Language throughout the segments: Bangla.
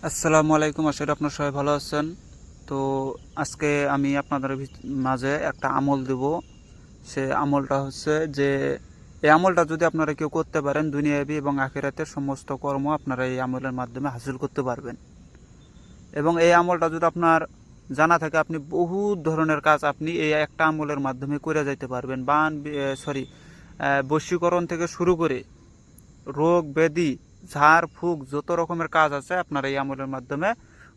আসসালামু আলাইকুম, আশা করি আপনারা সবাই ভালো আছেন। তো আজকে আমি আপনাদের মাঝে একটা আমল দেব। সে আমলটা হচ্ছে যে এই আমলটা যদি আপনারা কেউ করতে পারেন, দুনিয়াবি এবং আখিরাতের সমস্ত কর্ম আপনারা এই আমলের মাধ্যমে হাসিল করতে পারবেন। এবং এই আমলটা যদি আপনার জানা থাকে, আপনি বহু ধরনের কাজ আপনি এই একটা আমলের মাধ্যমে করে যাইতে পারবেন। বশীকরণ থেকে শুরু করে রোগ ব্যাধি, ঝাড় ফুঁক, যত রকমের কাজ আছে আপনারা এই আমলের মাধ্যমে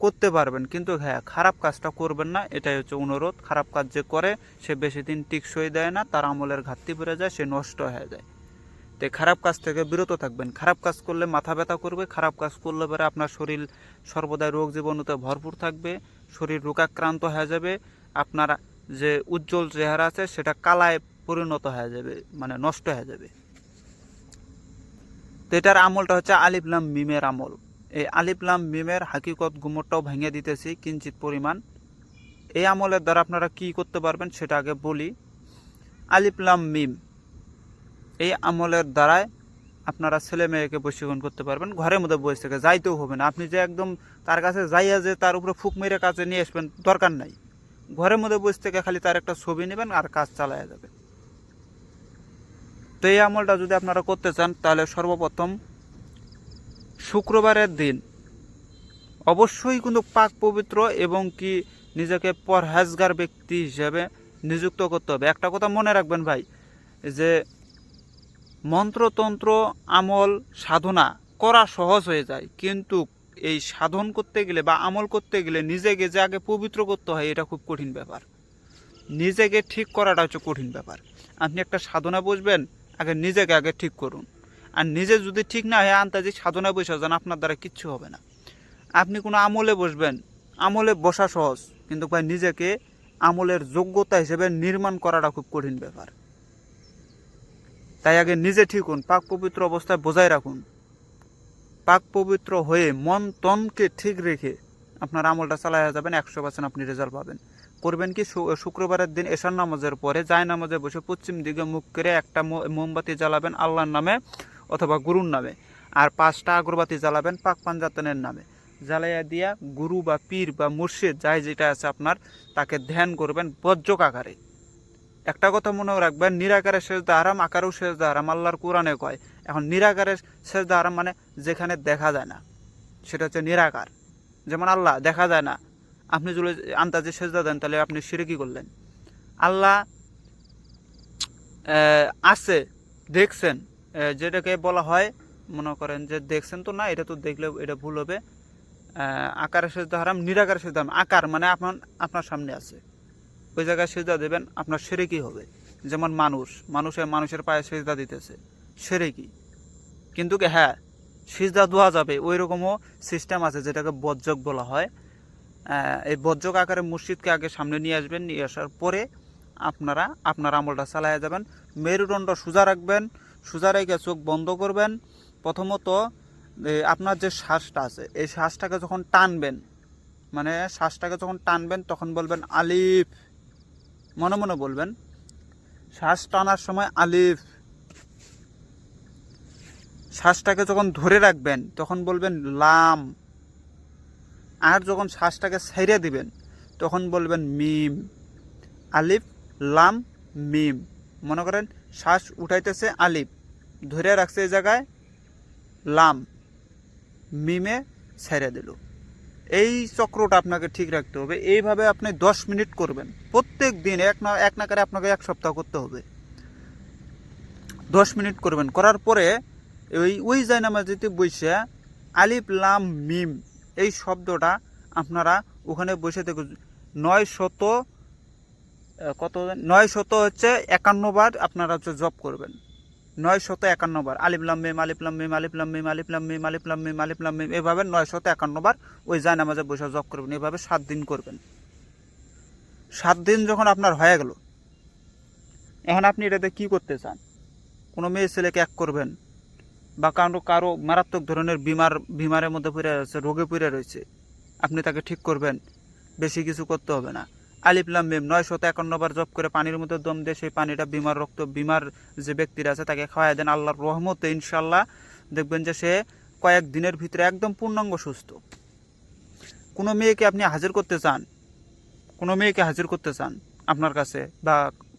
করতে পারবেন। কিন্তু হ্যাঁ, খারাপ কাজটা করবেন না, এটাই হচ্ছে অনুরোধ। খারাপ কাজ যে করে সে বেশি দিন টিকসই দেয় না, তার আমলের ঘাটতি পড়ে যায়, সে নষ্ট হয়ে যায়। তো খারাপ কাজ থেকে বিরত থাকবেন। খারাপ কাজ করলে মাথা ব্যথা করবে, খারাপ কাজ করলে পরে আপনার শরীর সর্বদাই রোগ জীবাণুতে ভরপুর থাকবে, শরীর রোগাক্রান্ত হয়ে যাবে, আপনার যে উজ্জ্বল চেহারা আছে সেটা কালায় পরিণত হয়ে যাবে, মানে নষ্ট হয়ে যাবে। তো এটার আমলটা হচ্ছে আলিফ লাম মিমের আমল। এই আলিফ লাম মিমের হাকিকত গুমরটাও ভেঙে দিতেছি কিঞ্চিত পরিমাণ। এই আমলের দ্বারা আপনারা কি করতে পারবেন সেটা আগে বলি। আলিফ লাম মিম এই আমলের দ্বারায় আপনারা ছেলে মেয়েকে বশীকরণ করতে পারবেন। ঘরের মধ্যে বসে থেকে যাইতেও হবে না, আপনি যে একদম তার কাছে যাইয়া যে তার উপরে ফুক মেরে কাছে নিয়ে আসবেন দরকার নাই। ঘরের মধ্যে বসে থেকে খালি তার একটা ছবি নেবেন আর কাজ চালায়া যাবে। তো এই আমলটা যদি আপনারা করতে চান তাহলে সর্বপ্রথম শুক্রবারের দিন অবশ্যই কিন্তু পাক পবিত্র এবং কি নিজেকে পরহেজগার ব্যক্তি হিসেবে নিযুক্ত করতে হবে। একটা কথা মনে রাখবেন ভাই, যে মন্ত্রতন্ত্র আমল সাধনা করা সহজ হয়ে যায়, কিন্তু এই সাধন করতে গেলে বা আমল করতে গেলে নিজেকে যে আগে পবিত্র করতে হয়, এটা খুব কঠিন ব্যাপার। নিজেকে ঠিক করাটা হচ্ছে কঠিন ব্যাপার। আপনি একটা সাধনা বসবেন, আগে নিজেকে আগে ঠিক করুন। আর নিজে যদি ঠিক না হয় আন্তাজি সাধনা বসে যান, আপনার দ্বারা কিচ্ছু হবে না। আপনি কোনো আমলে বসবেন, আমলে বসা সহজ, কিন্তু ভাই নিজেকে আমলের যোগ্যতা হিসেবে নির্মাণ করাটা খুব কঠিন ব্যাপার। তাই আগে নিজে ঠিক হন, পাক পবিত্র অবস্থায় বজায় রাখুন। পাক পবিত্র হয়ে মন তনকে ঠিক রেখে আপনার আমলটা চালাইয়া যাবেন, 100% আপনি রেজাল্ট পাবেন। করবেন কি, শুক্রবারের দিন এশার নামাজের পরে জায় নামাজে বসে পশ্চিম দিকে মুখ করে একটা মোমবাতি জ্বালাবেন আল্লাহর নামে অথবা গুরুর নামে, আর 5টা আগরবাতি জ্বালাবেন পাক পাঞ্জাতনের নামে। জ্বালাইয়া দিয়া গুরু বা পীর বা মুর্শিদ যাই যেটা আছে আপনার, তাকে ধ্যান করবেন বজ্রক আকারে। একটা কথা মনে রাখবেন, নিরাকারের সেজদা হারাম, আকারেও সেজদা হারাম, আল্লাহর কোরআনে কয়। এখন নিরাকারের সেজদা হারাম মানে যেখানে দেখা যায় না, সেটা হচ্ছে নিরাকার। যেমন আল্লাহ দেখা যায় না, আপনি যদি আন্তাজে সেজদা দেন তাহলে আপনি শিরকি করলেন। আল্লাহ আছে, দেখছেন, যেটাকে বলা হয়, মনে করেন যে দেখছেন তো না, এটা তো দেখলে এটা ভুল হবে। আকারের সেজদা হারাম, নিরাকারের সেজদা হারাম। আকার মানে আপনার সামনে আছে, ওই জায়গায় সেজদা দেবেন, আপনার শিরকি হবে। যেমন মানুষের পায়ে সেজদা দিতেছে, শিরকি। কিন্তু হ্যাঁ, সিজদা দেওয়া যাবে, ওই রকমও সিস্টেম আছে যেটাকে বজ্রক বলা হয়। এই বজ্রক আকারে মসজিদকে আগে সামনে নিয়ে আসবেন, নিয়ে আসার পরে আপনার আমলটা চালাইয়া যাবেন। মেরুদণ্ড সোজা রাখবেন, সোজা রেখে চোখ বন্ধ করবেন। প্রথমত আপনার যে শ্বাসটা আছে, এই শ্বাসটাকে যখন টানবেন, মানে শ্বাসটাকে যখন টানবেন তখন বলবেন আলিফ, মনে মনে বলবেন। শ্বাস টানার সময় আলিফ। শ্বাসটাকে যখন ধরে রাখবেন তখন বলবেন লাম। আর যখন শ্বাসটাকে ছেড়ে দিবেন তখন বলবেন মিম। আলিফ লাম মিম। মনে করেন শ্বাস উঠাইতেছে আলিফ, ধরে রাখছে এই জায়গায় লাম, মিমে ছেড়ে দিল। এই চক্রটা আপনাকে ঠিক রাখতে হবে। এইভাবে আপনি 10 মিনিট করবেন প্রত্যেক দিন, এক না করে আপনাকে 1 সপ্তাহ করতে হবে। 10 মিনিট করবেন, করার পরে ওই জায়নামাজিতে বসে আলিফ লাম মিম এই শব্দটা আপনারা ওখানে বসে থেকে 900 কত 951 বার আপনারা হচ্ছে জপ করবেন। 951 বার আলিফ লাম মিম আলিফ লাম মিম আলিফ লাম মিম আলিফ লাম মিম আলিফ লাম মিম আলিফ লাম মিম, এভাবে 951 বার ওই জায়নামাজে বসে জপ করবেন। এভাবে 7 দিন করবেন। 7 দিন যখন আপনার হয়ে গেল, এখন আপনি এটাতে কি করতে চান? কোনো মেয়ে ছেলেকে এক করবেন, বা কারো মারাত্মক ধরনের বিমারের মধ্যে পড়ে রয়েছে, রোগে পড়ে রয়েছে, আপনি তাকে ঠিক করবেন। বেশি কিছু করতে হবে না। আলিফ লাম মিম 951 বার জপ করে পানির মধ্যে দম দিয়ে সেই পানিটা বিমার যে ব্যক্তিরা আছে তাকে খাওয়াই দেন। আল্লাহর রহমতে ইনশাল্লাহ দেখবেন যে সে কয়েক দিনের ভিতরে একদম পূর্ণাঙ্গ সুস্থ। কোনো মেয়েকে আপনি হাজির করতে চান, কোনো মেয়েকে হাজির করতে চান আপনার কাছে, বা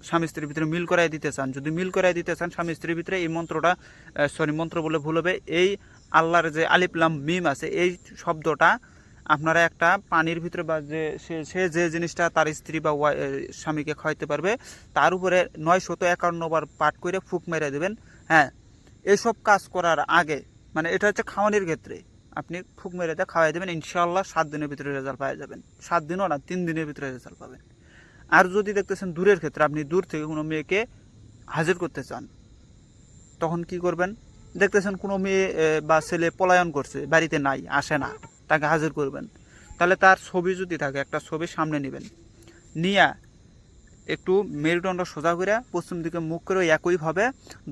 স্বামী স্ত্রীর ভিতরে মিল করাই দিতে চান, যদি মিল করাই দিতে চান স্বামী স্ত্রীর ভিতরে, এই মন্ত্রটা, মন্ত্র বলে ভুল হবে, এই আল্লাহর যে আলিফ লাম মিম আছে এই শব্দটা আপনারা একটা পানির ভিতরে, বা সে যে জিনিসটা তার স্ত্রী বা স্বামীকে খাওয়াইতে পারবে তার উপরে 951 বার পাঠ করে ফুক মেরে দেবেন। হ্যাঁ, এসব কাজ করার আগে, মানে এটা হচ্ছে খাওয়ানোর ক্ষেত্রে, আপনি ফুক মেরে দিয়ে খাওয়াই দেবেন, ইনশাআল্লাহ 7 দিনের ভিতরে রেজাল্ট পাওয়া যাবেন। 7 দিনও না, 3 দিনের ভিতরে রেজাল্ট পাবেন। আর যদি দেখতেছেন দূরের ক্ষেত্রে, আপনি দূর থেকে কোনো মেয়েকে হাজির করতে চান, তখন কি করবেন? দেখতেছেন কোনো মেয়ে বা ছেলে পলায়ন করছে, বাড়িতে নাই, আসে না, তাকে হাজির করবেন। তাহলে তার ছবি যদি থাকে, একটা ছবি সামনে নেবেন, নিয়ে একটু মেরুদণ্ড সোজা করে পশ্চিম দিকে মুখ করে একইভাবে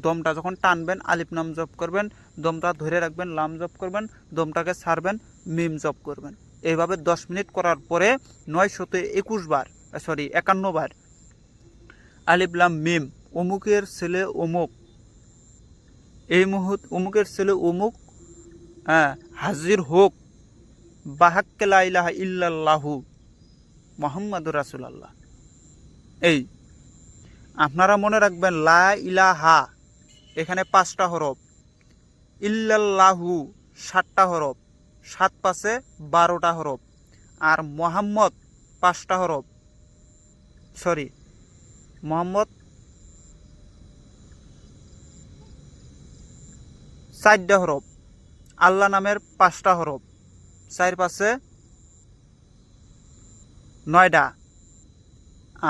দমটা যখন টানবেন, আলিফ নাম জপ করবেন, দমটা ধরে রাখবেন, লাম জপ করবেন, দমটাকে ছাড়বেন, মিম জপ করবেন। এইভাবে 10 মিনিট করার পরে 921 বার, 51 বার আলিফ লাম মিম, অমুকের ছেলে অমুক, এই মুহূর্তে অমুকের ছেলে অমুক, হ্যাঁ, হাজির হোক, বাহাক্কে লা ইলাহা ইল্লাল্লাহু মুহাম্মাদুর রাসূলুল্লাহ। এই আপনারা মনে রাখবেন, লা ইলাহা এখানে 5টা হরফ, ইল্লাল্লাহু 7টা হরফ, 7 পাশে 12টা হরফ, আর মোহাম্মদ 5টা হরফ, মোহাম্মদ 4টা হরফ, আল্লাহ নামের 5টা হরফ, 4 পাশে 9টা,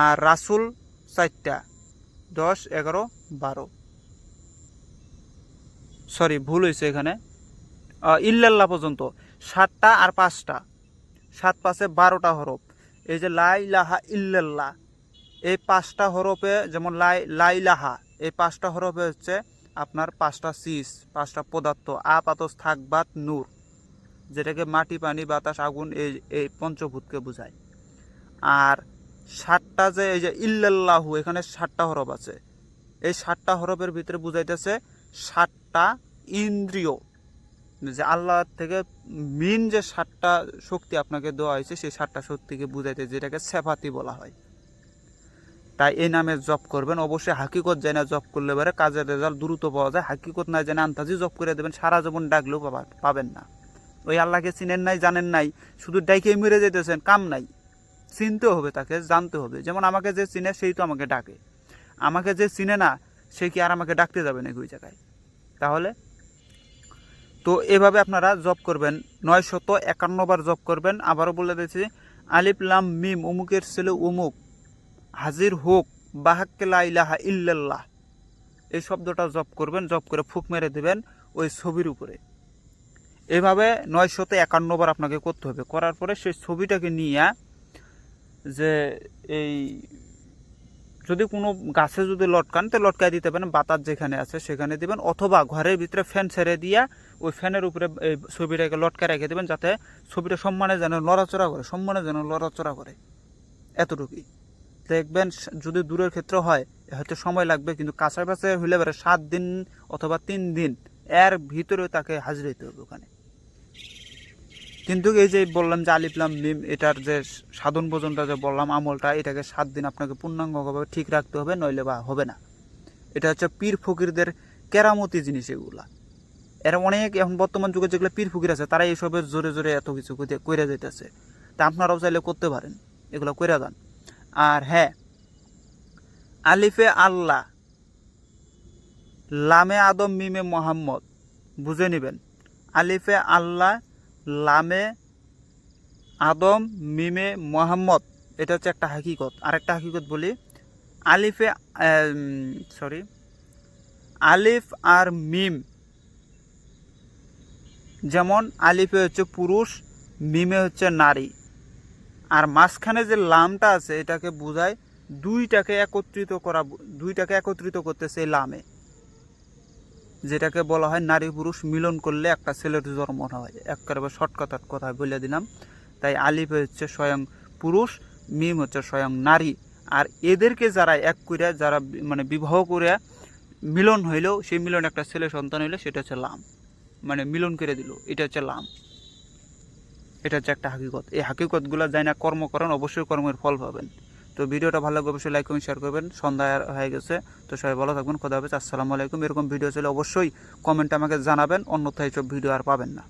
আর রাসূল 4টা, 10, 11, 12, ভুল হয়েছে এখানে, ইল্লাল্লাহ পর্যন্ত 7টা আর 5টা, 7 পাশে 12টা হরফ। এই যে লা ইলাহা ইল্লাল্লাহ, এই 5টা হরফে, যেমন লা ইলাহা, এই 5টা হরফে হচ্ছে আপনার 5টা সিস, 5টা পদার্থ, আপ, আতস, থাক, বাত, নূর, যেটাকে মাটি, পানি, বাতাস, আগুন, এই পঞ্চভূতকে বোঝায়। আর 7টা যে এই যে ইল্লাল্লাহু, এখানে 7টা হরফ আছে, এই 7টা হরফের ভিতরে বুঝাইতেছে 7টা ইন্দ্রিয়, যে আল্লাহ থেকে মেন যে 7টা শক্তি আপনাকে দেওয়া হয়েছে, সেই 7টা শক্তিকে বুঝাইতে, যেটাকে সেফাতি বলা হয়। তাই এই নামে জপ করবেন। অবশ্যই হাকিকত জানা জপ করলে পারে কাজের রেজাল্ট দ্রুত পাওয়া যায়। হাকিকত না জেনে আন্তাজি জপ করে দেবেন, সারা জীবন ডাকলেও পাবেন না। ওই আল্লাহকে চিনেন নাই, জানেন নাই, শুধু ডাইকে মেরে যেতেছেন, কাম নাই। চিনতে হবে, তাকে জানতে হবে। যেমন আমাকে যে চিনে সেই তো আমাকে ডাকে, আমাকে যে চিনে না সে কি আর আমাকে ডাকতে যাবে নাকি ওই জায়গায়? তাহলে তো এভাবে আপনারা জপ করবেন, 951 বার জপ করবেন। আবারও বলে দিয়েছি, আলিফ লাম মিম, অমুকের ছেলে অমুক, হাজির হোক, বাহাক্কে লা ইলাহা ইল্লাল্লাহ, এই শব্দটা জপ করবেন। জপ করে ফুক মেরে দেবেন ওই ছবির উপরে। এভাবে 951 বার আপনাকে করতে হবে। করার পরে সেই ছবিটাকে নিয়ে, যে এই যদি কোনো গাছে যদি লটকান, তো লটকায় দিতে পারেন, বাতাস যেখানে আছে সেখানে দিবেন, অথবা ঘরের ভিতরে ফ্যান ছেড়ে দিয়ে ওই ফ্যানের উপরে এই ছবিটাকে লটকায় রেখে দেবেন, যাতে ছবিটা সম্মানে যেন লড়াচড়া করে, এতটুকুই। দেখবেন যদি দূরের ক্ষেত্রে হয় হয়তো সময় লাগবে, কিন্তু কাছাকাছি হইলে পারে 7 দিন অথবা 3 দিন এর ভিতরে তাকে হাজির হইতে হবে ওখানে। কিন্তু এই যে বললাম যে আলিফ লাম মিম, এটার যে সাধন ভোজনটা যে বললাম, আমলটা, এটাকে 7 দিন আপনাকে পূর্ণাঙ্গভাবে ঠিক রাখতে হবে, নইলে বা হবে না। এটা হচ্ছে পীর ফকিরদের কেরামতি জিনিস এগুলা। এরা অনেক, এখন বর্তমান যুগে যেগুলো পীর ফকির আছে, তারা এইসবের জোরে জোরে এত কিছু কইরা যাইতেছে। তা আপনারাও চাইলে করতে পারেন, এগুলো কইরা যান। আর হ্যাঁ, আলিফে আল্লাহ, লামে আদম, মিমে মোহাম্মদ, বুঝে নেবেন। আলিফে আল্লাহ, লামে আদম, মিমে মোহাম্মদ, এটা হচ্ছে একটা হাকিকত। আরেকটা হাকিকত বলি, আলিফে আলিফ আর মিম, যেমন আলিফে হচ্ছে পুরুষ, মিমে হচ্ছে নারী, আর মাঝখানে যে লামটা আছে এটাকে বোঝায় দুইটাকে একত্রিত করতেছে এই লামে, যেটাকে বলা হয় নারী পুরুষ মিলন করলে একটা ছেলের জন্ম হয়। একেবারে শর্টকাট কথা বলে দিলাম। তাই আলিফ হচ্ছে স্বয়ং পুরুষ, মিম হচ্ছে স্বয়ং নারী। আর এদেরকে যারা এক করে, যারা মানে বিবাহ করে মিলন হইলেও, সেই মিলন একটা ছেলে সন্তান হইলে, সেটা হচ্ছে লাম, মানে মিলন করে দিল, এটা হচ্ছে লাম। এটা হচ্ছে একটা হাকিকত। এই হাকিকতগুলো যাই না কর্ম করেন, অবশ্যই কর্মের ফল পাবেন। তো ভিডিওটা ভালো লাগবে অবশ্যই লাইক কমেন্ট শেয়ার করবেন। সন্ধ্যা হয়ে গেছে, তো সবাই ভালো থাকবেন। খোদা হাফেজ, আসসালামু আলাইকুম। এরকম ভিডিও চলে অবশ্যই কমেন্টে আমাকে জানাবেন, অন্যথায় এইসব ভিডিও আর পাবেন না।